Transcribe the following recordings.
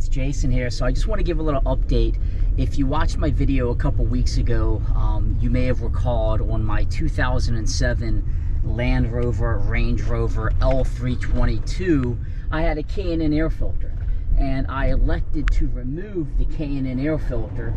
it's Jason here. So I just want to give a little update. If you watched my video a couple weeks ago, you may have recalled on my 2007 Land Rover Range Rover L322, I had a K&N Air Filter, and I elected to remove the K&N Air Filter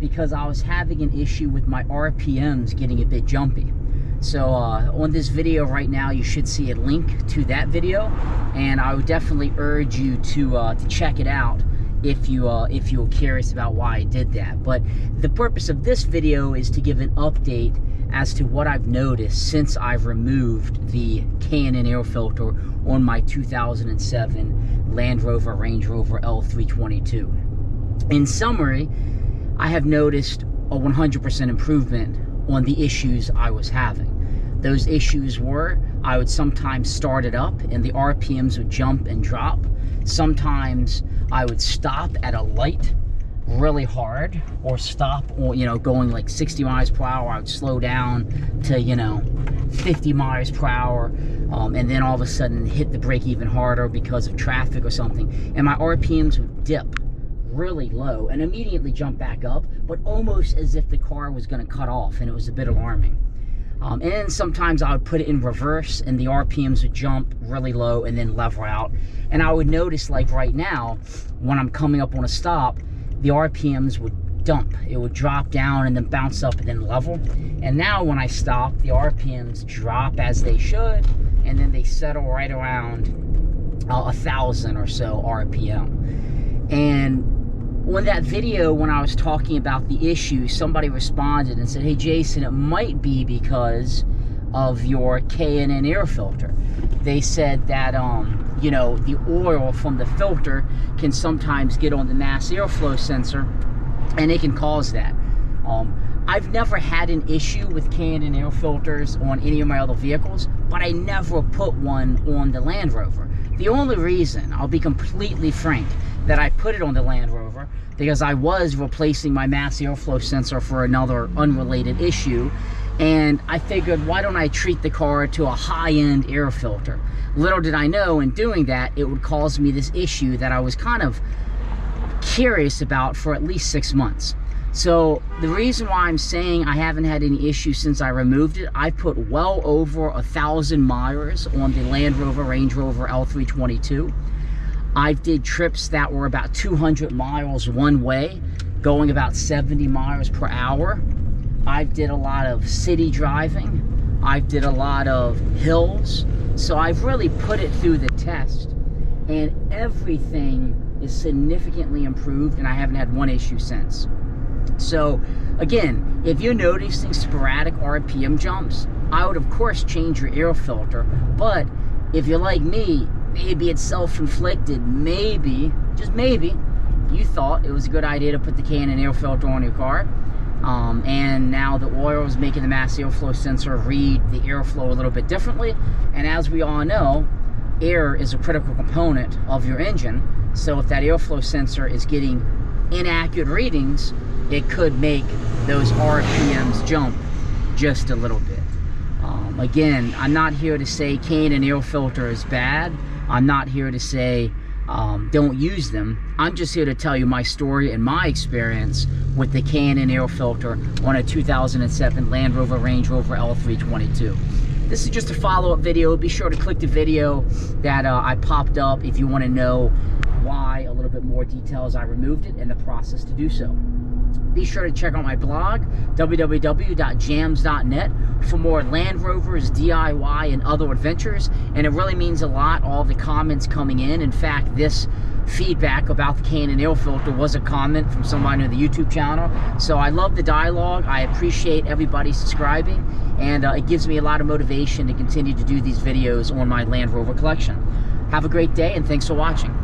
because I was having an issue with my RPMs getting a bit jumpy. So on this video right now, you should see a link to that video, and I would definitely urge you to check it out if you're curious about why I did that. But the purpose of this video is to give an update as to what I've noticed since I've removed the K&N Air Filter on my 2007 Land Rover Range Rover L322. In summary, I have noticed a 100% improvement on the issues I was having. Those issues were, I would sometimes start it up and the RPMs would jump and drop. Sometimes I would stop at a light really hard, or stop, or going like 60 miles per hour. I would slow down to 50 miles per hour, and then all of a sudden hit the brake even harder because of traffic or something, and my RPMs would dip really low and immediately jump back up, but almost as if the car was going to cut off, and it was a bit alarming. And then sometimes I would put it in reverse and the RPMs would jump really low and then level out. And I would notice, like right now, when I'm coming up on a stop, the RPMs would dump. It would drop down and then bounce up and then level. And now when I stop, the RPMs drop as they should, and then they settle right around 1,000 or so RPM. And on that video, when I was talking about the issue, somebody responded and said, "Hey Jason, it might be because of your K&N Air Filter." They said that the oil from the filter can sometimes get on the mass airflow sensor, and it can cause that. I've never had an issue with K&N Air Filters on any of my other vehicles, but I never put one on the Land Rover. The only reason, I'll be completely frank, that I put it on the Land Rover, because I was replacing my mass airflow sensor for another unrelated issue, and I figured, why don't I treat the car to a high-end air filter? Little did I know, in doing that, it would cause me this issue that I was kind of curious about for at least 6 months. So the reason why I'm saying I haven't had any issues since I removed it, I put well over 1,000 miles on the Land Rover Range Rover L322. I did trips that were about 200 miles one way, going about 70 miles per hour. I did a lot of city driving. I did a lot of hills. So I've really put it through the test, and everything is significantly improved, and I haven't had one issue since. So again, if you're noticing sporadic RPM jumps, I would of course change your air filter. But if you're like me, maybe it's self-inflicted, maybe, just maybe, you thought it was a good idea to put the K&N Air Filter on your car, and now the oil is making the mass airflow sensor read the airflow a little bit differently. And as we all know, air is a critical component of your engine, so if that airflow sensor is getting inaccurate readings, it could make those RPMs jump just a little bit. Again, I'm not here to say K&N Air Filter is bad. I'm not here to say don't use them. I'm just here to tell you my story and my experience with the K&N Air Filter on a 2007 Land Rover Range Rover L322. This is just a follow-up video. Be sure to click the video that I popped up if you want to know why, a little bit more details I removed it and the process to do so. Be sure to check out my blog, www.jams.net, for more Land Rovers, DIY, and other adventures. And it really means a lot, all the comments coming in. In fact, this feedback about the K&N Air Filter was a comment from somebody on the YouTube channel. So I love the dialogue. I appreciate everybody subscribing, and it gives me a lot of motivation to continue to do these videos on my Land Rover collection. Have a great day, and thanks for watching.